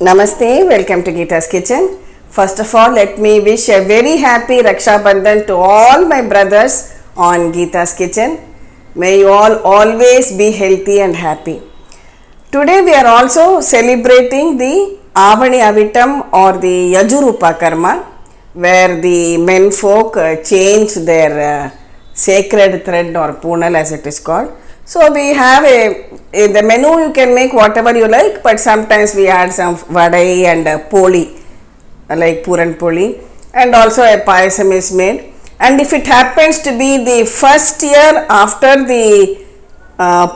Namaste, welcome to Geeta's Kitchen. First of all, let me wish a very happy Raksha Bandhan to all my brothers on Geeta's Kitchen. May you all always be healthy and happy. Today we are also celebrating the Avani Avitam or the Yajurupa Karma, where the men folk change their sacred thread or punal as it is called. So we have in the menu you can make whatever you like, but sometimes we add some vadai and poli like puran poli, and also a payasam is made. And if it happens to be the first year after the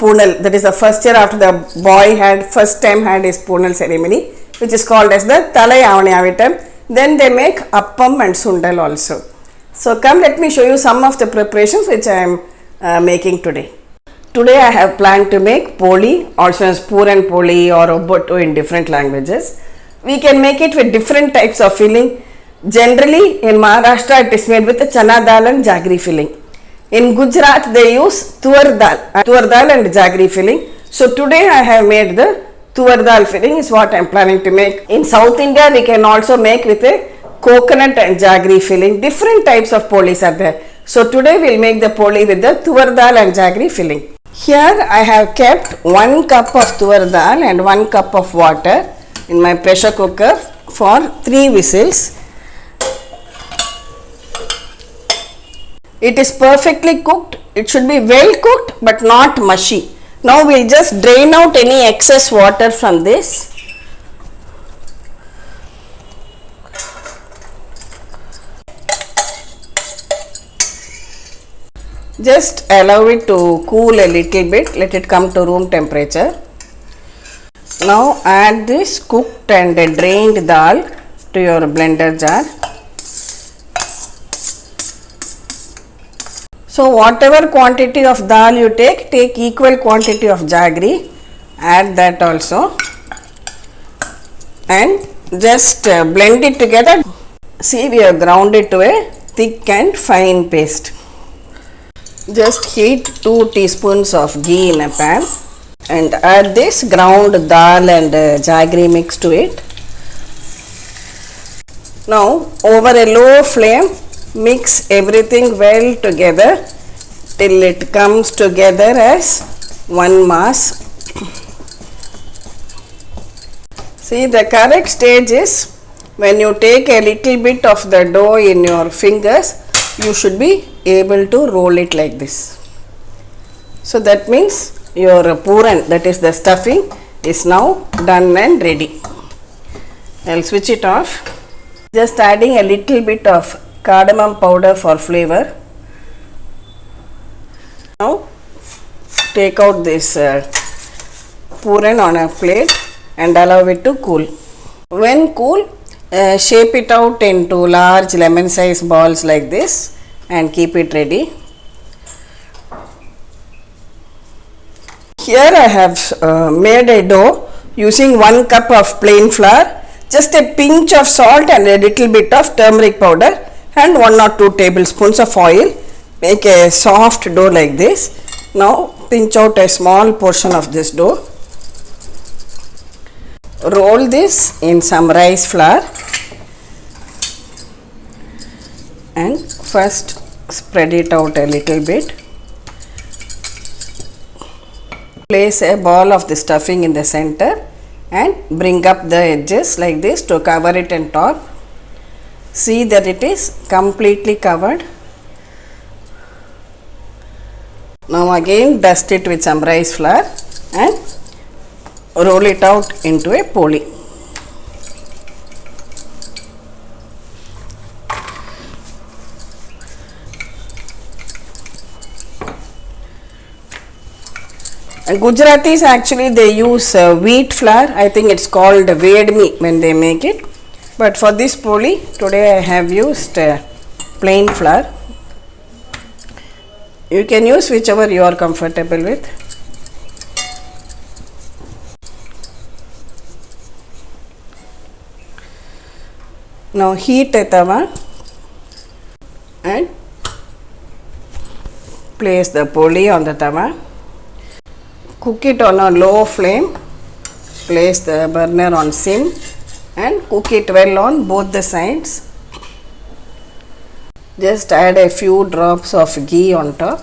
punal, that is the first year after the boy had first time had his punal ceremony, which is called as the Thalai Avani Avitam, then they make appam and sundal also. So come, let me show you some of the preparations which I am making today. Today I have planned to make poli, also as puran poli or obottu in different languages. We can make it with different types of filling. Generally in Maharashtra it is made with chana dal and jaggery filling. In Gujarat they use tuar dal and jaggery filling. So today I have made the tuar dal filling is what I am planning to make. In South India we can also make with a coconut and jaggery filling. Different types of polis are there. So today we will make the poli with the tuar dal and jaggery filling. Here I have kept 1 cup of tuar dal and 1 cup of water in my pressure cooker for 3 whistles. It is perfectly cooked. It should be well cooked but not mushy. Now we will just drain out any excess water from this. Just allow it to cool a little bit, let it come to room temperature. Now add this cooked and drained dal to your blender jar. So whatever quantity of dal you take equal quantity of jaggery, add that also and just blend it together. See, we have ground it to a thick and fine paste. Just heat 2 teaspoons of ghee in a pan and add this ground dal and jaggery mix to it. Now over a low flame mix everything well together till it comes together as one mass. See, the correct stage is when you take a little bit of the dough in your fingers, you should be able to roll it like this. So that means your puran, that is the stuffing, is now done and ready. I will switch it off. Just adding a little bit of cardamom powder for flavor. Now take out this puran on a plate and allow it to cool. When cool, shape it out into large lemon size balls like this and keep it ready. Here I have made a dough using 1 cup of plain flour, just a pinch of salt and a little bit of turmeric powder and 1 or 2 tablespoons of oil. Make a soft dough like this. Now pinch out a small portion of this dough. Roll this in some rice flour and first spread it out a little bit. Place a ball of the stuffing in the center and bring up the edges like this to cover it on top. See that it is completely covered. Now again dust it with some rice flour and roll it out into a poli. And Gujaratis actually they use wheat flour. I think it's called vedmi when they make it. But for this poli today I have used plain flour. You can use whichever you are comfortable with. Now heat a tawa and place the poli on the tawa. Cook it on a low flame. Place the burner on sim and cook it well on both the sides. Just add a few drops of ghee on top.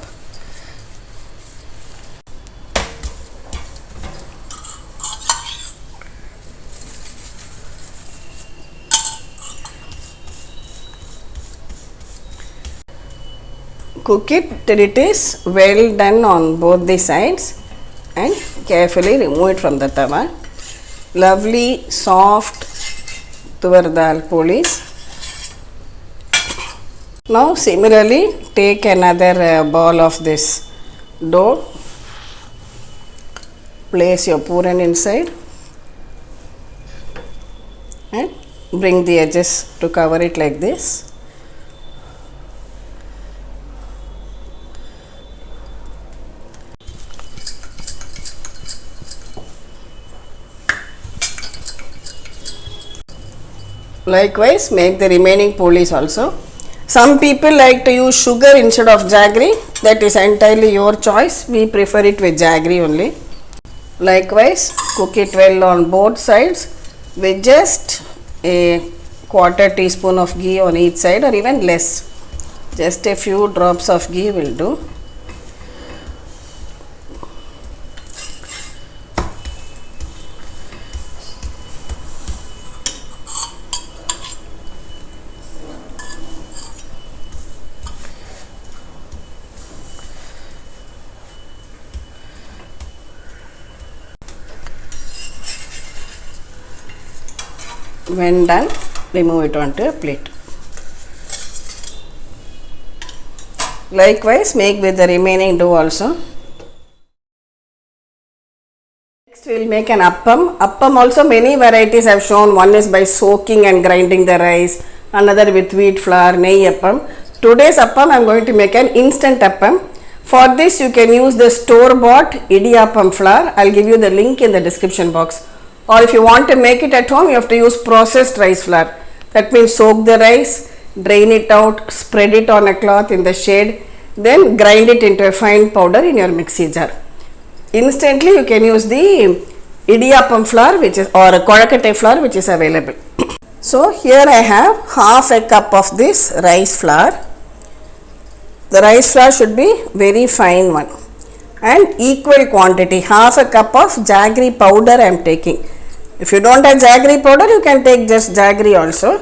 Cook it till it is well done on both the sides and carefully remove it from the tawa. Lovely soft tuvar dal polis. Now similarly take another ball of this dough, place your puran inside and bring the edges to cover it like this. Likewise make the remaining polis also. Some people like to use sugar instead of jaggery. That is entirely your choice. We prefer it with jaggery only. Likewise cook it well on both sides with just a quarter teaspoon of ghee on each side or even less. Just a few drops of ghee will do. When done, remove it onto a plate. Likewise make with the remaining dough also. Next we will make an appam. Appam also many varieties I have shown. One is by soaking and grinding the rice, another with wheat flour, nei appam. Today's appam I am going to make an instant appam. For this you can use the store bought idiyappam flour. I will give you the link in the description box. Or if you want to make it at home, you have to use processed rice flour. That means soak the rice, drain it out, spread it on a cloth in the shade, then grind it into a fine powder in your mixie jar. Instantly you can use the idiyappam flour which is or a kodakattai flour which is available. So here I have half a cup of this rice flour. The rice flour should be very fine one. And equal quantity, half a cup of jaggery powder I am taking. If you don't have jaggery powder, you can take just jaggery also.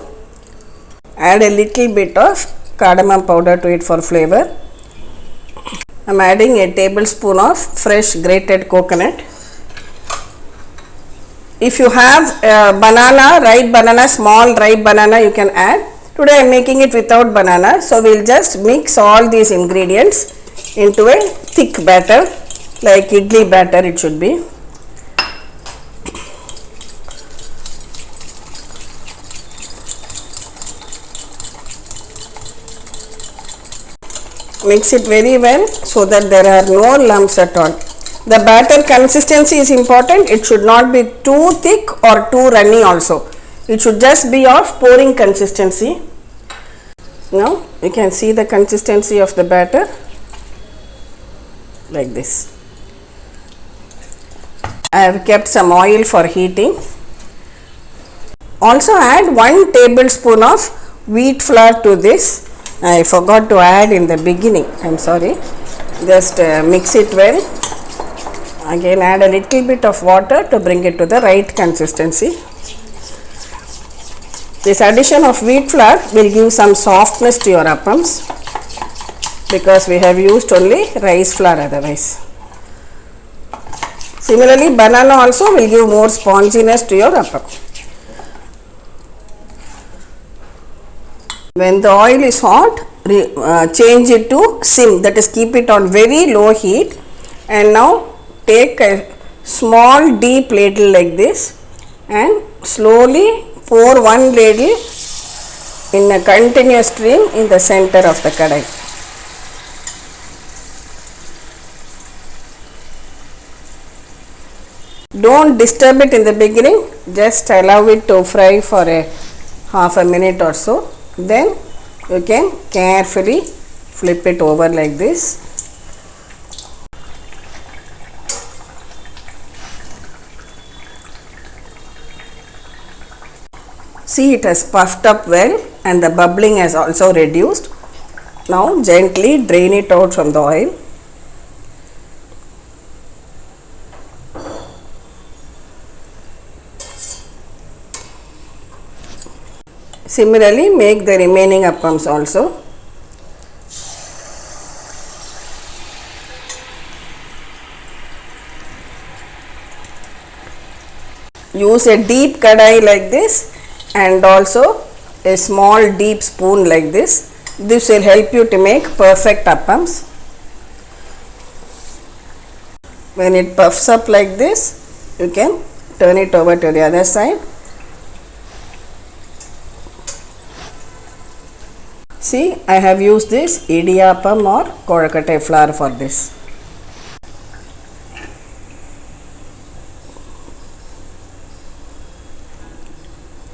Add a little bit of cardamom powder to it for flavor. I am adding a tablespoon of fresh grated coconut. If you have banana, ripe banana, small ripe banana you can add. Today I am making it without banana. So we will just mix all these ingredients into a thick batter, like idli batter it should be. Mix it very well so that there are no lumps at all. The batter consistency is important. It should not be too thick or too runny also. It should just be of pouring consistency. Now you can see the consistency of the batter like this. I have kept some oil for heating. Also add 1 tablespoon of wheat flour to this. I forgot to add in the beginning. I am sorry. Just mix it well. Again add a little bit of water to bring it to the right consistency. This addition of wheat flour will give some softness to your appams because we have used only rice flour otherwise. Similarly, banana also will give more sponginess to your appam. When the oil is hot, change it to sim, that is keep it on very low heat, and now take a small deep ladle like this and slowly pour one ladle in a continuous stream in the center of the kadai. Don't disturb it in the beginning, just allow it to fry for a half a minute or so. Then you can carefully flip it over like this. See, it has puffed up well and the bubbling has also reduced. Now gently drain it out from the oil. Similarly, make the remaining appams also. Use a deep kadai like this and also a small deep spoon like this. This will help you to make perfect appams. When it puffs up like this, you can turn it over to the other side. See, I have used this idiyappam or kozhakottai flour for this.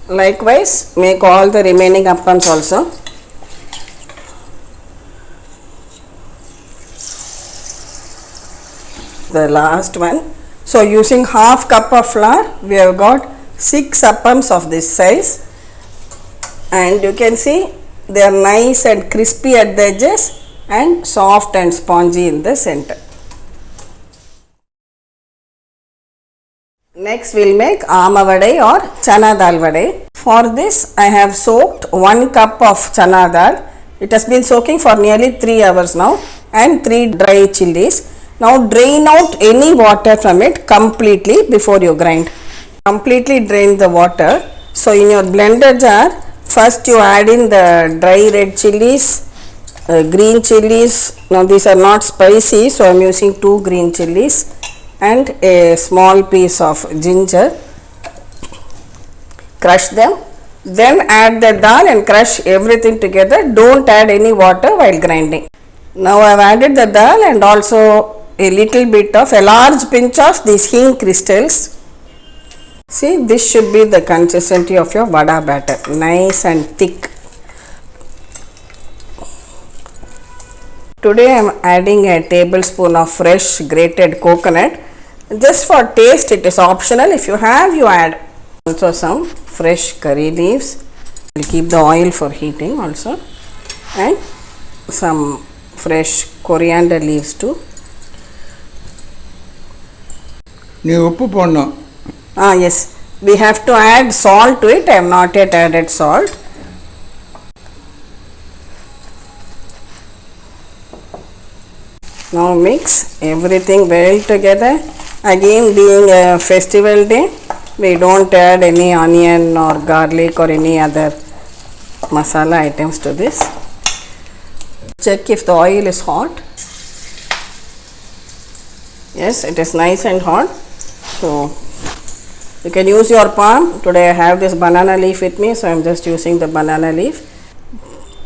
Likewise, make all the remaining appams also. The last one. So using half cup of flour, we have got 6 appams of this size, and you can see they are nice and crispy at the edges and soft and spongy in the center. Next we will make amavadai or chana dal vadai. For this I have soaked 1 cup of chana dal. It has been soaking for nearly 3 hours now, and 3 dry chilies. Now drain out any water from it completely before you grind. Completely drain the water. So in your blender jar, first you add in the dry red chilies, green chilies. Now these are not spicy, so I am using 2 green chilies and a small piece of ginger. Crush them. Then add the dal and crush everything together. Don't add any water while grinding. Now I have added the dal and also a little bit of a large pinch of these hing crystals. See, this should be the consistency of your vada batter, nice and thick. Today I am adding a tablespoon of fresh grated coconut. Just for taste, it is optional. If you have, you add. Also some fresh curry leaves. We'll keep the oil for heating also, and some fresh coriander leaves too. Yes, we have to add salt to it. I have not yet added salt. Now mix everything well together. Again, being a festival day, we don't add any onion or garlic or any other masala items to this. Check if the oil is hot. Yes, it is nice and hot. So you can use your palm. Today I have this banana leaf with me, so I am just using the banana leaf.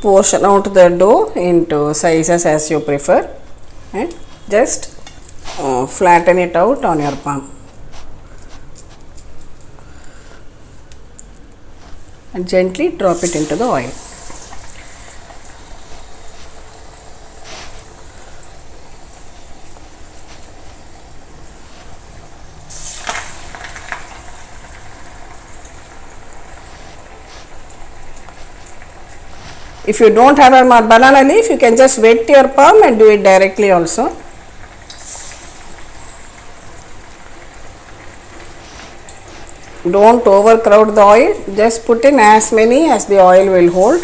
Portion out the dough into sizes as you prefer, and just flatten it out on your palm and gently drop it into the oil. If you don't have a banana leaf, you can just wet your palm and do it directly also. Don't overcrowd the oil, just put in as many as the oil will hold.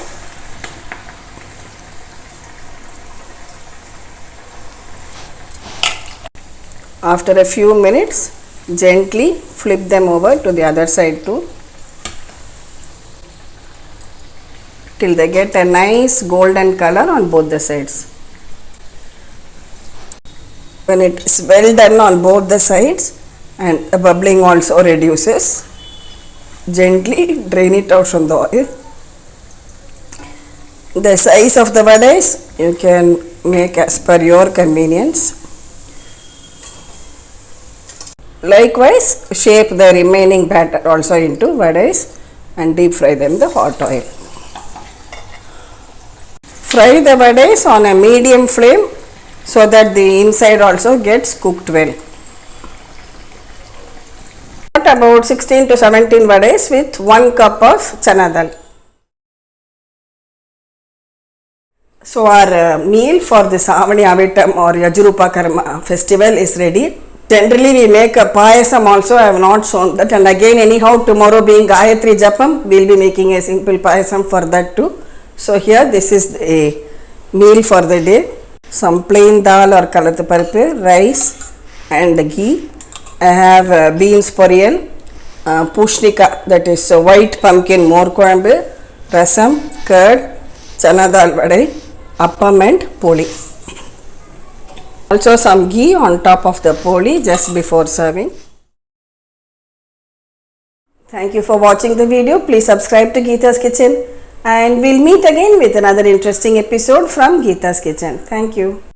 After a few minutes, gently flip them over to the other side too, till they get a nice golden color on both the sides. When it is well done on both the sides and the bubbling also reduces, gently drain it out from the oil. The size of the vadais you can make as per your convenience. Likewise, shape the remaining batter also into vadais and deep fry them in the hot oil. Fry the vadais on a medium flame so that the inside also gets cooked well. About 16 to 17 vades with 1 cup of chana dal. So our meal for this Avani Avitam or Yajurupa Karma festival is ready. Generally we make a payasam also, I have not shown that, and again anyhow tomorrow being Gayatri Japam, we will be making a simple payasam for that too. So here this is a meal for the day. Some plain dal or kalathu parippu, rice and ghee. I have beans poriyal, pushnika, that is white pumpkin more koyambu, rasam, curd, chana dal vadai, appam and poli. Also some ghee on top of the poli just before serving. Thank you for watching the video. Please subscribe to Geeta's Kitchen and we'll meet again with another interesting episode from Geeta's Kitchen. Thank you.